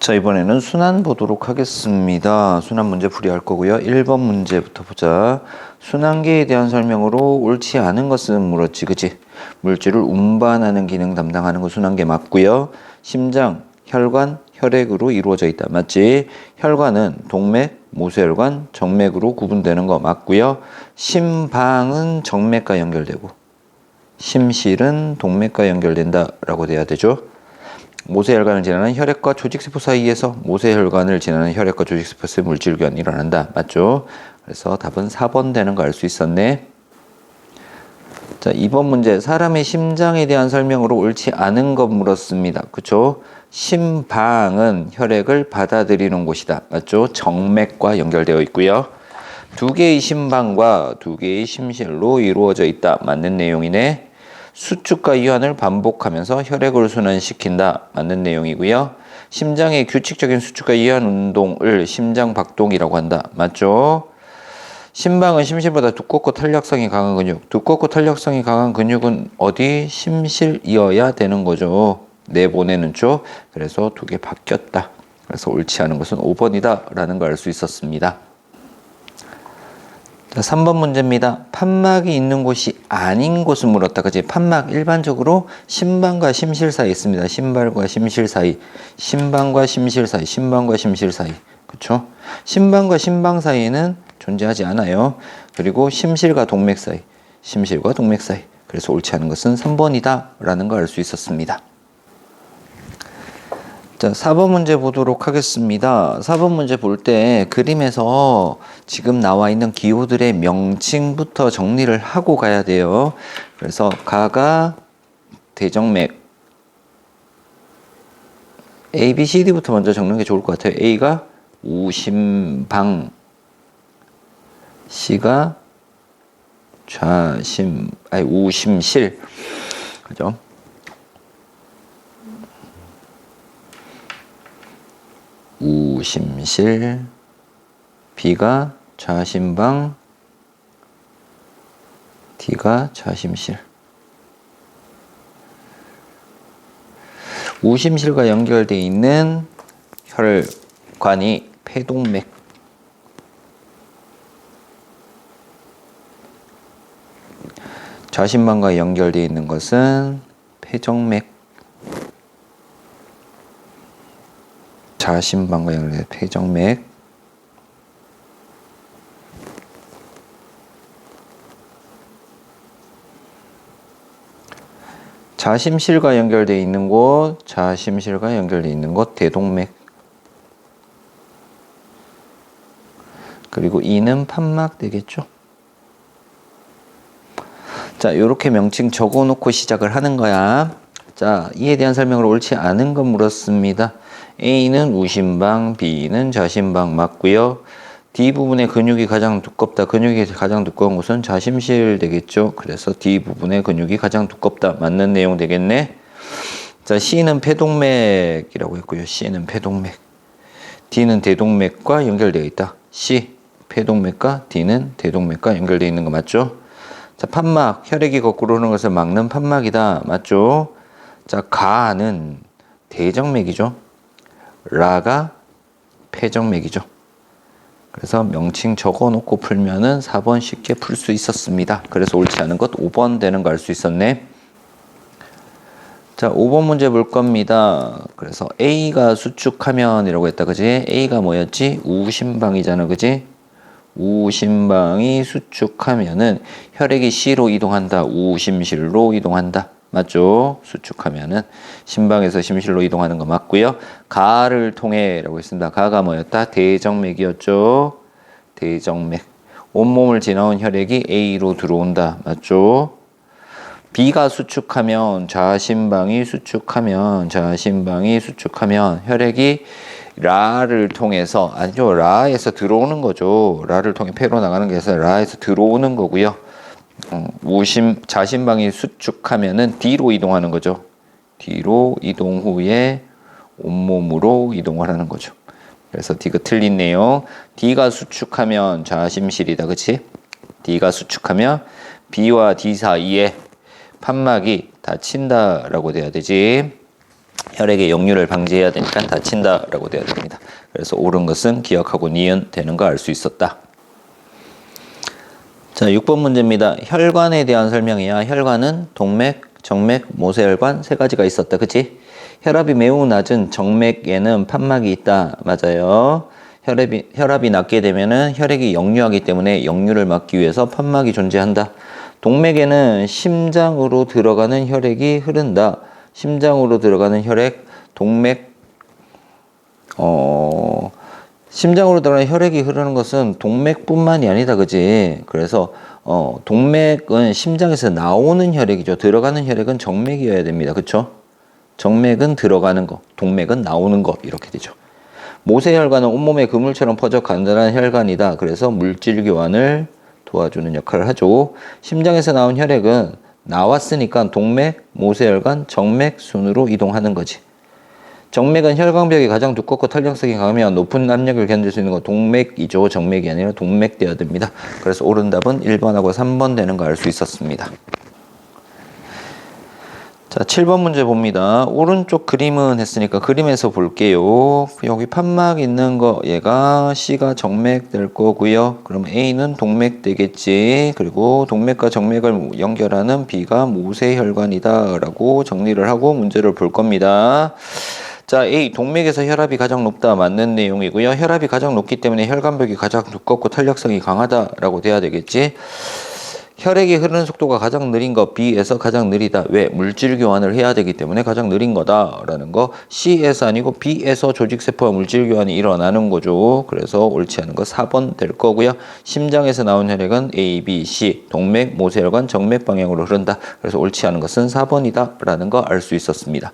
자, 이번에는 순환 보도록 하겠습니다. 순환 문제 풀이할 거고요. 1번 문제부터 보자. 순환계에 대한 설명으로 옳지 않은 것은 물었지, 그치? 물질을 운반하는 기능 담당하는 거 순환계 맞고요. 심장, 혈관, 혈액으로 이루어져 있다. 맞지? 혈관은 동맥, 모세혈관, 정맥으로 구분되는 거 맞고요. 심방은 정맥과 연결되고 심실은 동맥과 연결된다라고 돼야 되죠. 모세혈관을 지나는 혈액과 조직세포 사이에서 모세혈관을 지나는 혈액과 조직세포 사이 물질 교환이 일어난다. 맞죠? 그래서 답은 4번 되는 거 알 수 있었네. 자, 2번 문제. 사람의 심장에 대한 설명으로 옳지 않은 것 물었습니다. 그쵸? 심방은 혈액을 받아들이는 곳이다. 맞죠? 정맥과 연결되어 있고요. 두 개의 심방과 두 개의 심실로 이루어져 있다. 맞는 내용이네. 수축과 이완을 반복하면서 혈액을 순환시킨다. 맞는 내용이고요. 심장의 규칙적인 수축과 이완 운동을 심장박동이라고 한다. 맞죠? 심방은 심실보다 두껍고 탄력성이 강한 근육. 두껍고 탄력성이 강한 근육은 어디? 심실이어야 되는 거죠. 내보내는 쪽. 그래서 두 개 바뀌었다. 그래서 옳지 않은 것은 5번이다 라는 걸 알 수 있었습니다. 자, 3번 문제입니다. 판막이 있는 곳이 아닌 곳을 물었다. 그치? 판막 일반적으로 심방과 심실 사이에 있습니다. 심발과 심실 사이, 심방과 심실 사이, 심방과 심실 사이. 그쵸? 심방과 심방 사이에는 존재하지 않아요. 그리고 심실과 동맥 사이, 심실과 동맥 사이. 그래서 옳지 않은 것은 3번이다 라는 걸 알 수 있었습니다. 자, 4번 문제 보도록 하겠습니다. 4번 문제 볼 때 그림에서 지금 나와 있는 기호들의 명칭부터 정리를 하고 가야 돼요. 그래서 가가 대정맥 A, B, C, D부터 먼저 적는 게 좋을 것 같아요. A가 우심방, C가 우심실. 그죠? 우심실, B가 좌심방, D가 좌심실. 우심실과 연결되어 있는 혈관이 폐동맥, 좌심방과 연결되어 있는 것은 폐정맥, 좌심방과 연결된 폐정맥, 좌심실과 연결되어 있는 곳, 좌심실과 연결되어 있는 곳 대동맥, 그리고 이는 판막 되겠죠. 자, 이렇게 명칭 적어놓고 시작을 하는 거야. 자, 이에 대한 설명을 옳지 않은 것 물었습니다. A는 우심방, B는 좌심방 맞고요. D 부분의 근육이 가장 두껍다. 근육이 가장 두꺼운 곳은 좌심실 되겠죠. 그래서 D 부분의 근육이 가장 두껍다. 맞는 내용 되겠네. 자, C는 폐동맥이라고 했고요. C는 폐동맥. D는 대동맥과 연결되어 있다. C, 폐동맥과 D는 대동맥과 연결되어 있는 거 맞죠? 자, 판막, 혈액이 거꾸로 흐르는 것을 막는 판막이다. 맞죠? 자, 가는 대정맥이죠. 라가 폐정맥이죠. 그래서 명칭 적어놓고 풀면은 4번 쉽게 풀 수 있었습니다. 그래서 옳지 않은 것 5번 되는 거 알 수 있었네. 자, 5번 문제 볼 겁니다. 그래서 A가 수축하면 이라고 했다. 그지? A가 뭐였지? 우심방이잖아. 그지? 우심방이 수축하면은 혈액이 C로 이동한다. 우심실로 이동한다. 맞죠? 수축하면은 심방에서 심실로 이동하는 거 맞고요. 가를 통해 라고 했습니다. 가가 뭐였다? 대정맥이었죠. 대정맥. 온몸을 지나온 혈액이 A로 들어온다. 맞죠? B가 수축하면 좌심방이 수축하면 혈액이 라를 통해서 아니죠. 라에서 들어오는 거죠. 라를 통해 폐로 나가는 게 아니라 라에서 들어오는 거고요. 좌심방이 수축하면은 D로 이동하는 거죠. D로 이동 후에 온몸으로 이동을 하는 거죠. 그래서 D가 틀린 내용. D가 수축하면 좌심실이다. 그치? D가 수축하면 B와 D 사이에 판막이 닫힌다라고 돼야 되지. 혈액의 역류를 방지해야 되니까 다친다라고 되어야 됩니다. 그래서 옳은 것은 기억하고 니은 되는 거 알 수 있었다. 자, 6번 문제입니다. 혈관에 대한 설명이야. 혈관은 동맥, 정맥, 모세혈관 세 가지가 있었다. 그치? 혈압이 매우 낮은 정맥에는 판막이 있다. 맞아요. 혈압이 낮게 되면은 혈액이 역류하기 때문에 역류를 막기 위해서 판막이 존재한다. 동맥에는 심장으로 들어가는 혈액이 흐른다. 심장으로 들어가는 혈액, 심장으로 들어가는 혈액이 흐르는 것은 동맥뿐만이 아니다. 그지? 그래서 동맥은 심장에서 나오는 혈액이죠. 들어가는 혈액은 정맥이어야 됩니다. 그쵸? 정맥은 들어가는 거, 동맥은 나오는 거 이렇게 되죠. 모세혈관은 온몸에 그물처럼 퍼져 간단한 혈관이다. 그래서 물질 교환을 도와주는 역할을 하죠. 심장에서 나온 혈액은 나왔으니까 동맥, 모세혈관, 정맥 순으로 이동하는 거지. 정맥은 혈관벽이 가장 두껍고 탄력성이 강하며 높은 압력을 견딜 수 있는 건 동맥이죠. 정맥이 아니라 동맥 되어야 됩니다. 그래서 옳은 답은 1번하고 3번 되는 거 알 수 있었습니다. 자, 7번 문제 봅니다. 오른쪽 그림은 했으니까 그림에서 볼게요. 여기 판막 있는 거 얘가 C가 정맥 될 거고요. 그럼 A는 동맥 되겠지. 그리고 동맥과 정맥을 연결하는 B가 모세혈관이다 라고 정리를 하고 문제를 볼 겁니다. 자, A. 동맥에서 혈압이 가장 높다. 맞는 내용이고요. 혈압이 가장 높기 때문에 혈관벽이 가장 두껍고 탄력성이 강하다라고 돼야 되겠지. 혈액이 흐르는 속도가 가장 느린 거 B에서 가장 느리다. 왜? 물질 교환을 해야 되기 때문에 가장 느린 거다라는 거. C에서 아니고 B에서 조직세포와 물질 교환이 일어나는 거죠. 그래서 옳지 않은 거 4번 될 거고요. 심장에서 나온 혈액은 A, B, C, 동맥, 모세혈관, 정맥 방향으로 흐른다. 그래서 옳지 않은 것은 4번이다라는 거 알 수 있었습니다.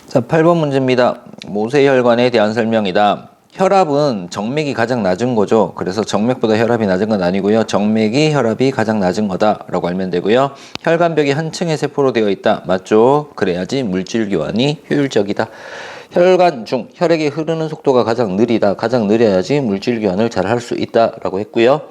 자, 8번 문제입니다. 모세혈관에 대한 설명이다. 혈압은 정맥이 가장 낮은 거죠. 그래서 정맥보다 혈압이 낮은 건 아니고요. 정맥이 혈압이 가장 낮은 거다라고 알면 되고요. 혈관벽이 한 층의 세포로 되어 있다. 맞죠? 그래야지 물질 교환이 효율적이다. 혈관 중 혈액이 흐르는 속도가 가장 느리다. 가장 느려야지 물질 교환을 잘 할 수 있다라고 했고요.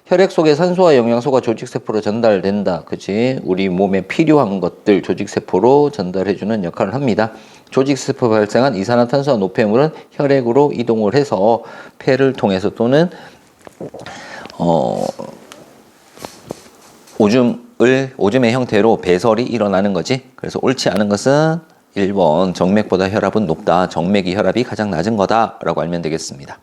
혈액 속에 산소와 영양소가 조직세포로 전달된다. 그치? 우리 몸에 필요한 것들 조직세포로 전달해주는 역할을 합니다. 조직세포 발생한 이산화탄소와 노폐물은 혈액으로 이동을 해서 폐를 통해서 또는 오줌의 형태로 배설이 일어나는 거지. 그래서 옳지 않은 것은 1번 정맥보다 혈압은 높다. 정맥이 혈압이 가장 낮은 거다라고 알면 되겠습니다.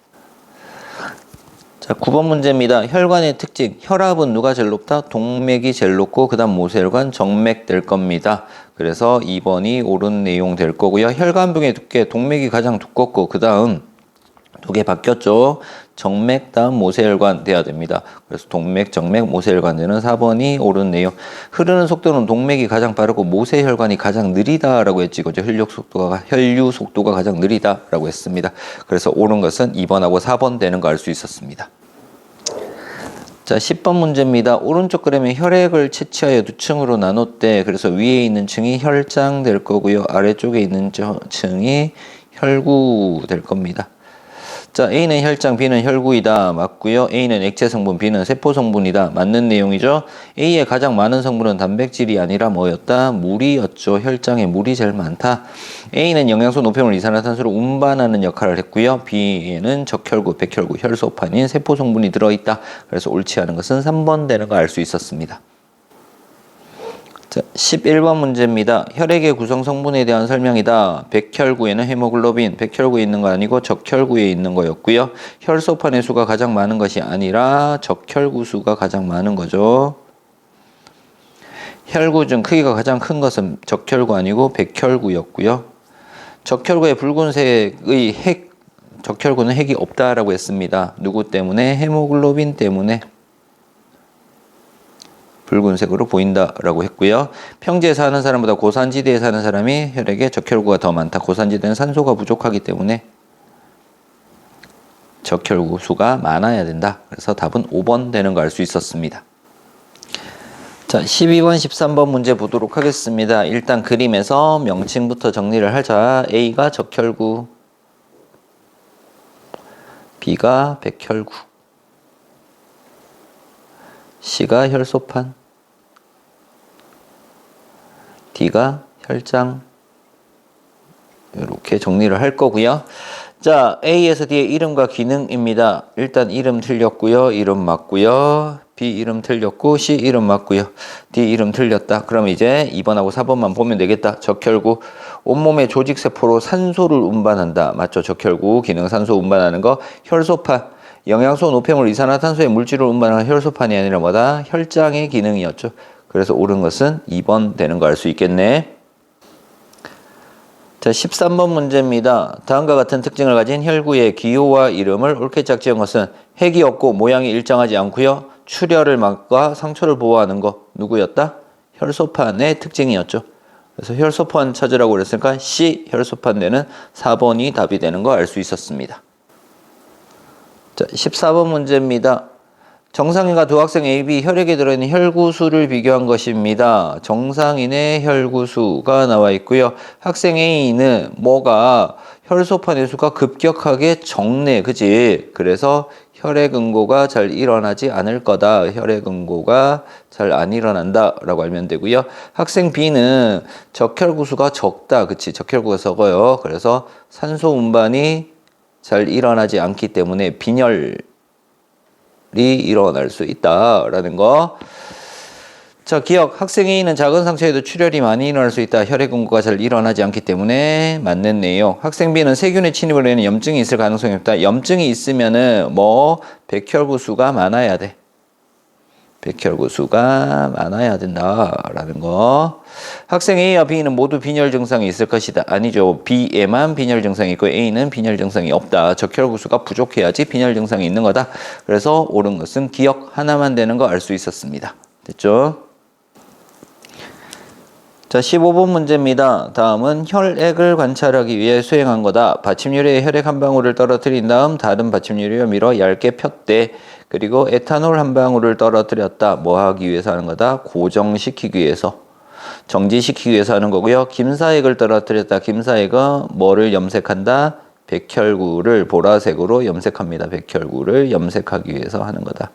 자, 9번 문제입니다. 혈관의 특징. 혈압은 누가 제일 높다? 동맥이 제일 높고 그 다음 모세혈관, 정맥 될 겁니다. 그래서 2번이 옳은 내용 될 거고요. 혈관벽의 두께, 동맥이 가장 두껍고 그 다음 두 개 바뀌었죠. 정맥 다음 모세혈관 돼야 됩니다. 그래서 동맥, 정맥, 모세혈관 되는 4번이 옳은 내용. 흐르는 속도는 동맥이 가장 빠르고 모세혈관이 가장 느리다라고 했지. 그죠? 혈류 속도가 가장 느리다라고 했습니다. 그래서 옳은 것은 2번하고 4번 되는 거 알 수 있었습니다. 자, 10번 문제입니다. 오른쪽 그림에 혈액을 채취하여 두 층으로 나눴대. 그래서 위에 있는 층이 혈장 될 거고요. 아래쪽에 있는 층이 혈구 될 겁니다. 자, A는 혈장, B는 혈구이다. 맞고요. A는 액체 성분, B는 세포 성분이다. 맞는 내용이죠. A의 가장 많은 성분은 단백질이 아니라 뭐였다? 물이었죠. 혈장에 물이 제일 많다. A는 영양소, 노폐물, 이산화탄소를 운반하는 역할을 했고요. B에는 적혈구, 백혈구, 혈소판인 세포 성분이 들어있다. 그래서 옳지 않은 것은 3번 되는 거 알 수 있었습니다. 자, 11번 문제입니다. 혈액의 구성 성분에 대한 설명이다. 백혈구에는 헤모글로빈, 백혈구에 있는 거 아니고 적혈구에 있는 거였고요. 혈소판의 수가 가장 많은 것이 아니라 적혈구 수가 가장 많은 거죠. 혈구 중 크기가 가장 큰 것은 적혈구 아니고 백혈구였고요. 적혈구의 붉은색의 적혈구는 핵이 없다라고 했습니다. 누구 때문에? 헤모글로빈 때문에 붉은색으로 보인다라고 했고요. 평지에 사는 사람보다 고산지대에 사는 사람이 혈액에 적혈구가 더 많다. 고산지대는 산소가 부족하기 때문에 적혈구 수가 많아야 된다. 그래서 답은 5번 되는 거 알 수 있었습니다. 자, 12번, 13번 문제 보도록 하겠습니다. 일단 그림에서 명칭부터 정리를 하자. A가 적혈구, B가 백혈구, C가 혈소판, D가 혈장, 이렇게 정리를 할 거고요. 자, A에서 D의 이름과 기능입니다. 일단 이름 틀렸고요. 이름 맞고요. B 이름 틀렸고 C 이름 맞고요. D 이름 틀렸다. 그럼 이제 2번하고 4번만 보면 되겠다. 적혈구 온몸의 조직세포로 산소를 운반한다. 맞죠? 적혈구 기능 산소 운반하는 거. 혈소판 영양소, 노폐물, 이산화탄소의 물질을 운반하는 혈소판이 아니라 뭐다? 혈장의 기능이었죠. 그래서 옳은 것은 2번 되는 거 알 수 있겠네. 자, 13번 문제입니다. 다음과 같은 특징을 가진 혈구의 기호와 이름을 옳게 짝지은 것은 핵이 없고 모양이 일정하지 않고요. 출혈을 막과 상처를 보호하는 거 누구였다? 혈소판의 특징이었죠. 그래서 혈소판 찾으라고 그랬으니까 C 혈소판 되는 4번이 답이 되는 거 알 수 있었습니다. 자, 14번 문제입니다. 정상인과 두 학생 A, B 혈액에 들어있는 혈구수를 비교한 것입니다. 정상인의 혈구수가 나와 있고요. 학생 A는 뭐가 혈소판의 수가 급격하게 적네. 그치? 그래서 혈액응고가 잘 일어나지 않을 거다. 혈액응고가 잘 안 일어난다 라고 알면 되고요. 학생 B는 적혈구수가 적다. 그치? 적혈구가 적어요. 그래서 산소 운반이 잘 일어나지 않기 때문에 빈혈이 일어날 수 있다라는 거. 자, 기억. 학생 A는 작은 상처에도 출혈이 많이 일어날 수 있다. 혈액응고가 잘 일어나지 않기 때문에 맞는 내용. 학생 B는 세균의 침입으로 인해 염증이 있을 가능성이 없다. 염증이 있으면은 백혈구수가 많아야 돼. 백혈구수가 많아야 된다라는 거. 학생 A와 B는 모두 빈혈 증상이 있을 것이다. 아니죠. B에만 빈혈 증상이 있고 A는 빈혈 증상이 없다. 적혈구수가 부족해야지 빈혈 증상이 있는 거다. 그래서 옳은 것은 기억 하나만 되는 거 알 수 있었습니다. 됐죠? 자, 15번 문제입니다. 다음은 혈액을 관찰하기 위해 수행한 거다. 받침유리에 혈액 한 방울을 떨어뜨린 다음 다른 받침유리와 밀어 얇게 폈대. 그리고 에탄올 한 방울을 떨어뜨렸다. 뭐 하기 위해서 하는 거다? 고정시키기 위해서. 정지시키기 위해서 하는 거고요. 김사액을 떨어뜨렸다. 김사액은 뭐를 염색한다? 백혈구를 보라색으로 염색합니다. 백혈구를 염색하기 위해서 하는 거다.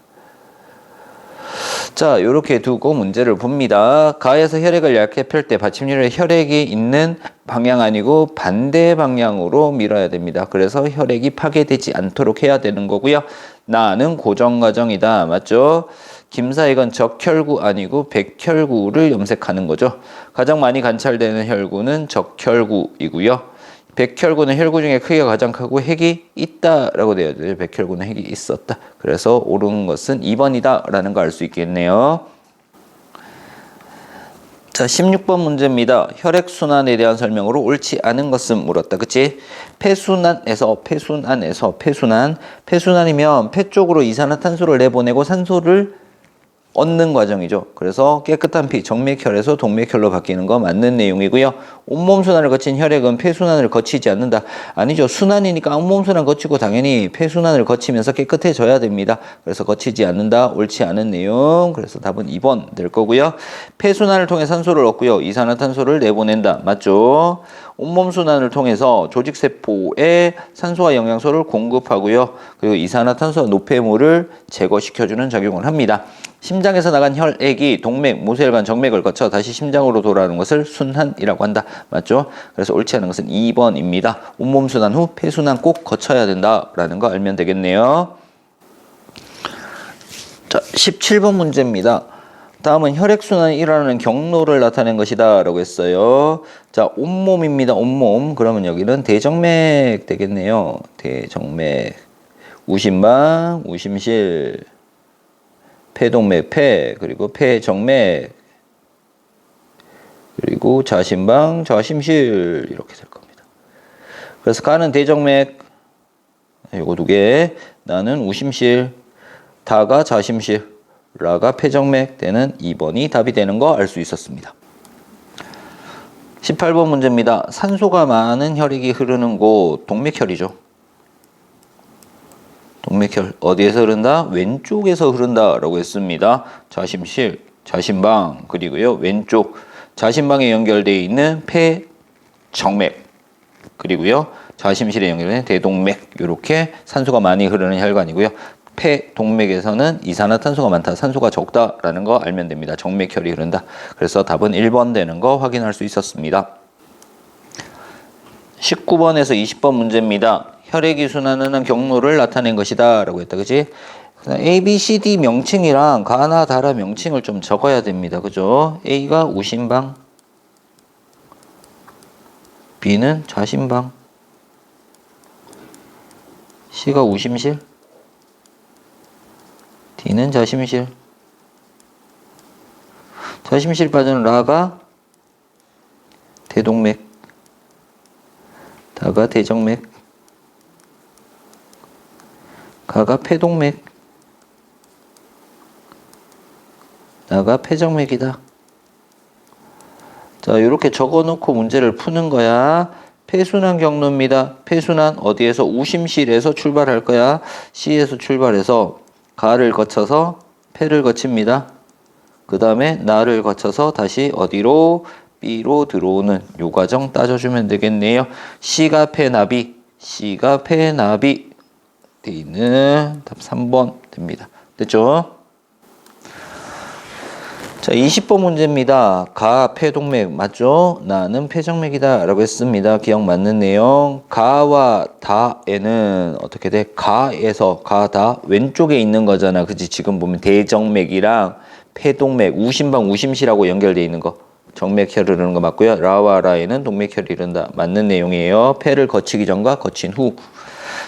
자, 이렇게 두고 문제를 봅니다. 가에서 혈액을 얇게 펼 때 받침유리에 혈액이 있는 방향 아니고 반대 방향으로 밀어야 됩니다. 그래서 혈액이 파괴되지 않도록 해야 되는 거고요. 나는 고정 과정이다. 맞죠? 김사액은 적혈구 아니고 백혈구를 염색하는 거죠. 가장 많이 관찰되는 혈구는 적혈구이고요. 백혈구는 혈구 중에 크기가 가장 크고 핵이 있다라고 되어 있어요. 백혈구는 핵이 있었다. 그래서 옳은 것은 2번이다라는 거 알 수 있겠네요. 자, 16번 문제입니다. 혈액순환에 대한 설명으로 옳지 않은 것은 물었다. 그치? 폐순환이면 폐 쪽으로 이산화탄소를 내보내고 산소를 얻는 과정이죠. 그래서 깨끗한 피, 정맥혈에서 동맥혈로 바뀌는 거 맞는 내용이고요. 온몸 순환을 거친 혈액은 폐순환을 거치지 않는다. 아니죠. 순환이니까 온몸 순환 거치고 당연히 폐순환을 거치면서 깨끗해져야 됩니다. 그래서 거치지 않는다. 옳지 않은 내용. 그래서 답은 2번 될 거고요. 폐순환을 통해 산소를 얻고요. 이산화탄소를 내보낸다. 맞죠? 온몸 순환을 통해서 조직세포에 산소와 영양소를 공급하고요. 그리고 이산화탄소와 노폐물을 제거시켜주는 작용을 합니다. 심장에서 나간 혈액이 동맥, 모세혈관, 정맥을 거쳐 다시 심장으로 돌아오는 것을 순환이라고 한다. 맞죠? 그래서 옳지 않은 것은 2번입니다. 온몸 순환 후 폐순환 꼭 거쳐야 된다라는 거 알면 되겠네요. 자, 17번 문제입니다. 다음은 혈액순환이 일어나는 경로를 나타낸 것이다 라고 했어요. 자, 온몸입니다. 온몸. 그러면 여기는 대정맥 되겠네요. 대정맥. 우심방, 우심실. 폐동맥, 그리고 폐정맥, 그리고 좌심방, 좌심실 이렇게 될 겁니다. 그래서 가는 대정맥, 요거 두 개, 나는 우심실, 다가 좌심실, 라가 폐정맥 되는 2번이 답이 되는 거 알 수 있었습니다. 18번 문제입니다. 산소가 많은 혈액이 흐르는 곳, 동맥혈이죠. 동맥혈 어디에서 흐른다? 왼쪽에서 흐른다라고 했습니다. 좌심실, 좌심방 그리고요 왼쪽 좌심방에 연결되어 있는 폐정맥 그리고요 좌심실에 연결된 대동맥 이렇게 산소가 많이 흐르는 혈관이고요. 폐동맥에서는 이산화탄소가 많다, 산소가 적다라는 거 알면 됩니다. 정맥혈이 흐른다. 그래서 답은 1번 되는 거 확인할 수 있었습니다. 19번에서 20번 문제입니다. 혈액이 순환하는 경로를 나타낸 것이다 라고 했다. 그지? A, B, C, D 명칭이랑 가나 다라 명칭을 좀 적어야 됩니다. 그죠? A가 우심방, B는 좌심방, C가 우심실, D는 좌심실. 좌심실 빠지는 라가 대동맥, 다가 대정맥, 가가 폐동맥, 나가 폐정맥이다. 자, 이렇게 적어놓고 문제를 푸는 거야. 폐순환 경로입니다. 폐순환 어디에서? 우심실에서 출발할 거야. C에서 출발해서 가를 거쳐서 폐를 거칩니다. 그 다음에 나를 거쳐서 다시 어디로? B로 들어오는 요 과정 따져주면 되겠네요. C가 폐나비, C가 폐나비. D는 답 3번 됩니다. 됐죠? 자, 20번 문제입니다. 가 폐동맥 맞죠? 나는 폐정맥이다 라고 했습니다. 기억 맞는 내용. 가와 다에는 어떻게 돼? 가에서 가다 왼쪽에 있는 거잖아. 그치? 지금 보면 대정맥이랑 폐동맥, 우심방, 우심실하고 연결되어 있는 거. 정맥혈 흐르는 거 맞고요. 라와 라에는 동맥혈이 흐른다. 맞는 내용이에요. 폐를 거치기 전과 거친 후.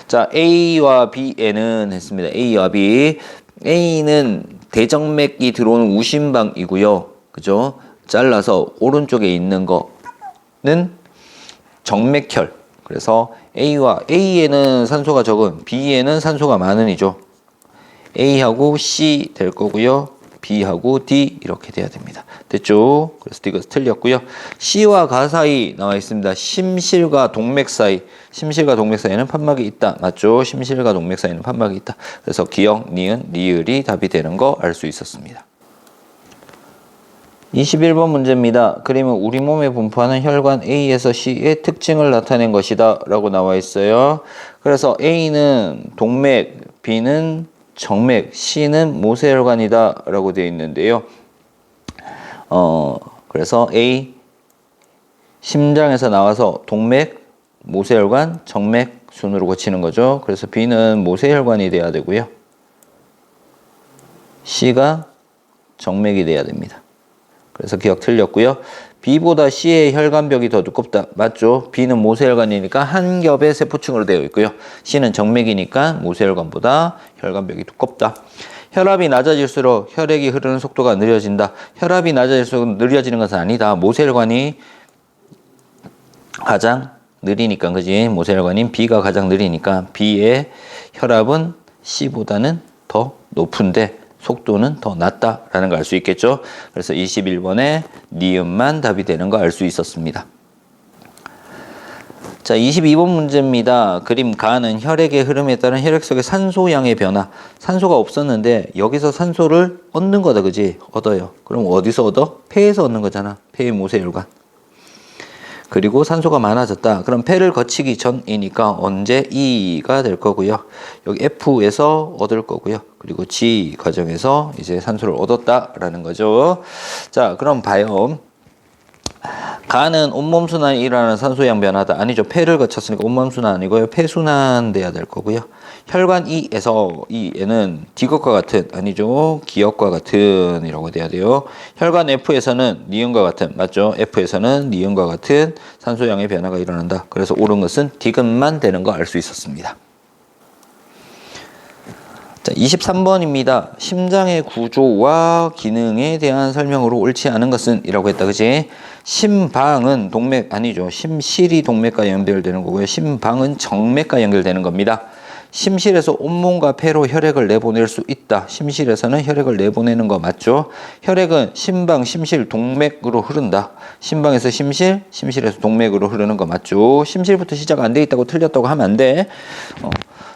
자, A와 B에는 했습니다. A와 B. A는 대정맥이 들어오는 우심방이고요. 그죠? 잘라서 오른쪽에 있는 거는 정맥혈. 그래서 A에는 산소가 적은, B에는 산소가 많은 이죠. A하고 C 될 거고요. B하고 D 이렇게 돼야 됩니다. 됐죠? 그래서 D가 틀렸고요. C와 가 사이 나와 있습니다. 심실과 동맥 사이. 심실과 동맥 사이에는 판막이 있다. 맞죠? 심실과 동맥 사이에는 판막이 있다. 그래서 기역, 니은, 리을이 답이 되는 거 알 수 있었습니다. 21번 문제입니다. 그림은 우리 몸에 분포하는 혈관 A에서 C의 특징을 나타낸 것이다 라고 나와 있어요. 그래서 A는 동맥, B는 정맥, C는 모세혈관이다 라고 되어 있는데요. 그래서 A, 심장에서 나와서 동맥, 모세혈관, 정맥 순으로 거치는 거죠. 그래서 B는 모세혈관이 돼야 되고요. C가 정맥이 돼야 됩니다. 그래서 기억 틀렸고요. B보다 C의 혈관벽이 더 두껍다. 맞죠? B는 모세혈관이니까 한 겹의 세포층으로 되어 있고요. C는 정맥이니까 모세혈관보다 혈관벽이 두껍다. 혈압이 낮아질수록 혈액이 흐르는 속도가 느려진다. 혈압이 낮아질수록 느려지는 것은 아니다. 모세혈관이 가장 느리니까, 그지? 모세혈관인 B가 가장 느리니까 B의 혈압은 C보다는 더 높은데 속도는 더 낮다라는 걸 알 수 있겠죠. 그래서 21번에 니은만 답이 되는 거 알 수 있었습니다. 자, 22번 문제입니다. 그림 가는 혈액의 흐름에 따른 혈액 속의 산소 양의 변화. 산소가 없었는데 여기서 산소를 얻는 거다, 그지? 얻어요. 그럼 어디서 얻어? 폐에서 얻는 거잖아. 폐의 모세혈관. 그리고 산소가 많아졌다. 그럼 폐를 거치기 전이니까 언제 E가 될 거고요. 여기 F에서 얻을 거고요. 그리고 G 과정에서 이제 산소를 얻었다라는 거죠. 자, 그럼 봐요. 가는 온몸 순환이 일어나는 산소양 변화다. 아니죠. 폐를 거쳤으니까 온몸 순환 아니고요. 폐 순환 돼야 될 거고요. 혈관 E에는 D것과 같은, 아니죠. 기역과 같은 이라고 돼야 돼요. 혈관 F에서는 니은과 같은, 맞죠. F에서는 니은과 같은 산소양의 변화가 일어난다. 그래서 옳은 것은 디귿만 되는 거 알 수 있었습니다. 자, 23번입니다. 심장의 구조와 기능에 대한 설명으로 옳지 않은 것은 이라고 했다. 그지? 심방은 동맥 아니죠. 심실이 동맥과 연결되는 거고요. 심방은 정맥과 연결되는 겁니다. 심실에서 온몸과 폐로 혈액을 내보낼 수 있다. 심실에서는 혈액을 내보내는 거 맞죠? 혈액은 심방, 심실, 동맥으로 흐른다. 심방에서 심실, 심실에서 동맥으로 흐르는 거 맞죠? 심실부터 시작 안 돼 있다고 틀렸다고 하면 안 돼.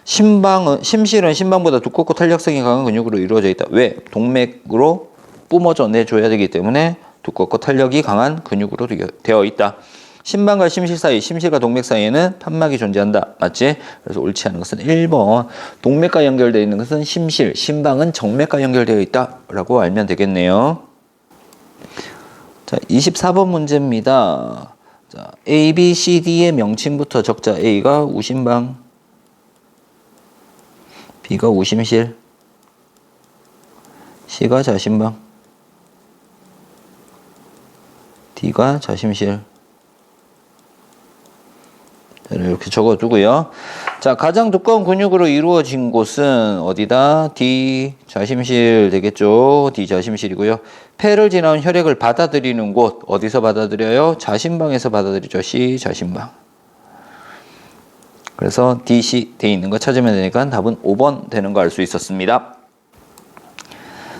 심실은 심방보다 두껍고 탄력성이 강한 근육으로 이루어져 있다. 왜? 동맥으로 뿜어져 내줘야 되기 때문에 두껍고 탄력이 강한 근육으로 되어 있다. 심방과 심실 사이, 심실과 동맥 사이에는 판막이 존재한다. 맞지? 그래서 옳지 않은 것은 1번. 동맥과 연결되어 있는 것은 심실, 심방은 정맥과 연결되어 있다. 라고 알면 되겠네요. 자, 24번 문제입니다. 자, A, B, C, D의 명칭부터 적자. A가 우심방, B가 우심실, C가 자심방, D가 자심실. 이렇게 적어두고요. 자, 가장 두꺼운 근육으로 이루어진 곳은 어디다? D, 자심실 되겠죠. D, 자심실이고요. 폐를 지나온 혈액을 받아들이는 곳, 어디서 받아들여요? 자심방에서 받아들이죠. C, 자심방. 그래서 D, C 돼 있는 거 찾으면 되니까 답은 5번 되는 거 알 수 있었습니다.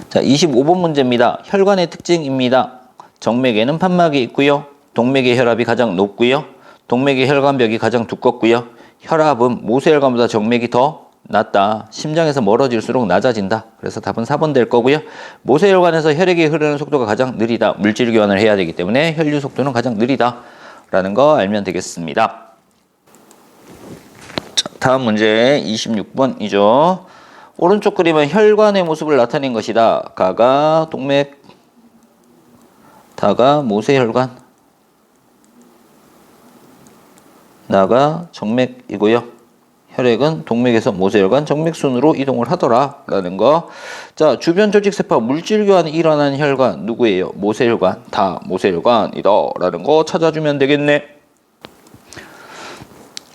자, 25번 문제입니다. 혈관의 특징입니다. 정맥에는 판막이 있고요. 동맥의 혈압이 가장 높고요. 동맥의 혈관벽이 가장 두껍고요. 혈압은 모세혈관보다 정맥이 더 낮다. 심장에서 멀어질수록 낮아진다. 그래서 답은 4번 될 거고요. 모세혈관에서 혈액이 흐르는 속도가 가장 느리다. 물질 교환을 해야 되기 때문에 혈류 속도는 가장 느리다. 라는 거 알면 되겠습니다. 자, 다음 문제 26번이죠. 오른쪽 그림은 혈관의 모습을 나타낸 것이다. 가가 동맥, 다가 모세혈관, 나가 정맥이고요. 혈액은 동맥에서 모세혈관, 정맥순으로 이동을 하더라 라는 거. 자, 주변 조직 세포 물질 교환이 일어나는 혈관 누구예요? 모세혈관, 다 모세혈관이다 라는 거 찾아주면 되겠네.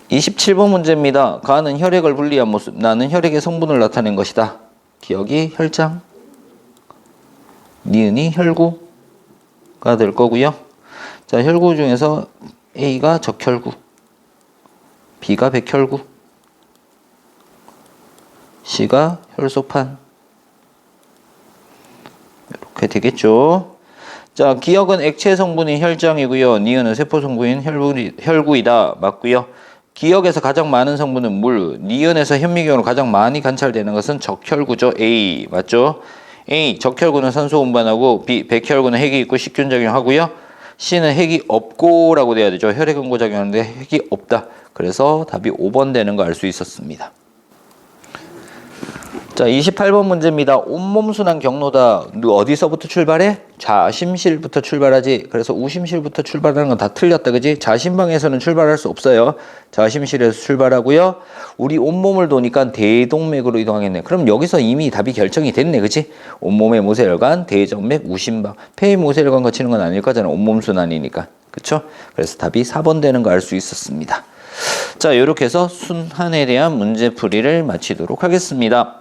27번 문제입니다. 가는 혈액을 분리한 모습, 나는 혈액의 성분을 나타낸 것이다. 기억이 혈장, 니은이 혈구가 될 거고요. 자, 혈구 중에서 A가 적혈구, B가 백혈구, C가 혈소판. 이렇게 되겠죠. 자, 기억은 액체 성분인 혈장이고요. 니은은 세포 성분인 혈구이다. 맞고요. 기억에서 가장 많은 성분은 물, 니은에서 현미경으로 가장 많이 관찰되는 것은 적혈구죠. A, 맞죠? A, 적혈구는 산소 운반하고 B, 백혈구는 핵이 있고 식균 작용하고요. C는 핵이 없고 라고 돼야 되죠. 혈액 응고 작용하는데 핵이 없다. 그래서 답이 5번 되는 거 알 수 있었습니다. 자, 28번 문제입니다. 온몸 순환 경로다. 어디서부터 출발해? 자심실부터 출발하지. 그래서 우심실부터 출발하는 건 다 틀렸다. 그지? 자심방에서는 출발할 수 없어요. 자심실에서 출발하고요. 우리 온몸을 도니까 대동맥으로 이동하겠네. 그럼 여기서 이미 답이 결정이 됐네. 그지? 온몸의 모세혈관, 대정맥, 우심방. 폐의 모세혈관 거치는 건 아닐 거잖아. 온몸 순환이니까. 그쵸? 그래서 답이 4번 되는 거 알 수 있었습니다. 자, 이렇게 해서 순환에 대한 문제풀이를 마치도록 하겠습니다.